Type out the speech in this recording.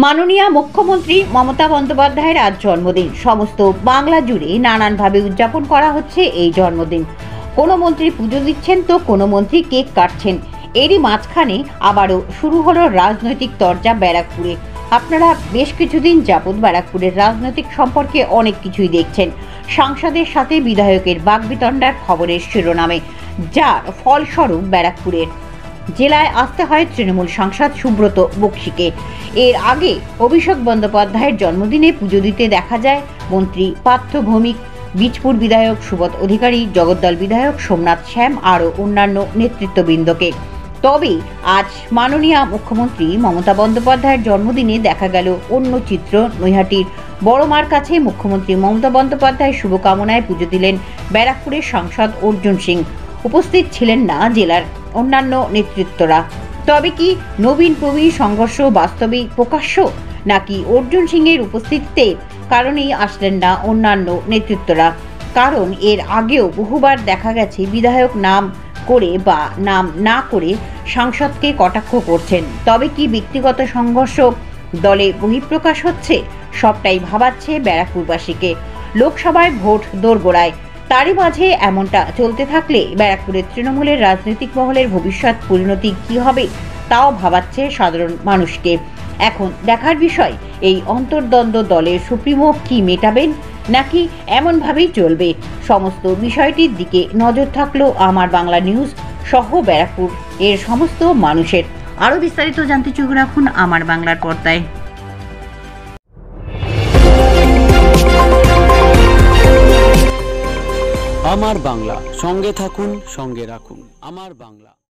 মাননীয় মুখ্যমন্ত্রী মমতা বন্দ্যোপাধ্যায়ের আজ জন্মদিন। সমস্ত বাংলা জুড়ে নানানভাবে উদযাপন করা হচ্ছে এই জন্মদিন। কোনো মন্ত্রী পুজো দিচ্ছেন তো কোনো মন্ত্রী কেক কাটছেন। এরই মাঝখানে আবারও শুরু হলো রাজনৈতিক তরজা ব্যারাকপুরে। আপনারা বেশ কিছুদিন যাবৎ ব্যারাকপুরের রাজনৈতিক সম্পর্কে অনেক কিছুই দেখছেন। সাংসদের সাথে বিধায়কের বাগবিতণ্ডার খবরের শিরোনামে, যার ফলস্বরূপ ব্যারাকপুরের জেলায় আসতে হয় তৃণমূল সাংসদ সুব্রত বক্সিকে। এর আগে অভিষেক বন্দ্যোপাধ্যায়ের জন্মদিনে পুজো দিতে দেখা যায় মন্ত্রী পার্থ ভৌমিক, বীজপুর বিধায়ক সুবোধ অধিকারী, জগদ্দল বিধায়ক সোমনাথ শ্যাম আরও অন্যান্য নেতৃত্ববৃন্দকে। তবে আজ মাননীয় মুখ্যমন্ত্রী মমতা বন্দ্যোপাধ্যায়ের জন্মদিনে দেখা গেল অন্য চিত্র। নৈহাটির বড়মার কাছে মুখ্যমন্ত্রী মমতা বন্দ্যোপাধ্যায় শুভকামনায় পুজো দিলেন ব্যারাকপুরের সাংসদ অর্জুন সিং। উপস্থিত ছিলেন না জেলার অন্যান্য নেতৃত্বরা। তবে কি নবীন প্রবীণ সংঘর্ষ বাস্তবেই প্রকাশ্য, নাকি অর্জুন সিংয়ের উপস্থিতিতে কারণেই আসলেন না অন্যান্য নেতৃত্বরা? কারণ এর আগেও বহুবার দেখা গেছে বিধায়ক নাম করে বা নাম না করে সাংসদকে কটাক্ষ করছেন। তবে কি ব্যক্তিগত সংঘর্ষ দলে বহিঃপ্রকাশ হচ্ছে? সবটাই ভাবাচ্ছে ব্যারাকপুরবাসীকে। লোকসভায় ভোট দোরগোড়ায়, তারই মাঝে এমনটা চলতে থাকলে ব্যারাকপুরের তৃণমূলের রাজনৈতিক মহলের ভবিষ্যৎ পরিণতি কী হবে তাও ভাবাচ্ছে সাধারণ মানুষকে। এখন দেখার বিষয়, এই অন্তর্দ্বন্দ্ব দলের সুপ্রিমো কি মেটাবেন, নাকি এমনভাবেই চলবে। সমস্ত বিষয়টির দিকে নজর থাকলো আমার বাংলা নিউজ সহ ব্যারাকপুর এর সমস্ত মানুষের। আরও বিস্তারিত জানতে চোখ রাখুন আমার বাংলার পর্দায়। আমার বাংলা, সঙ্গে থাকুন, সঙ্গে রাখুন আমার বাংলা।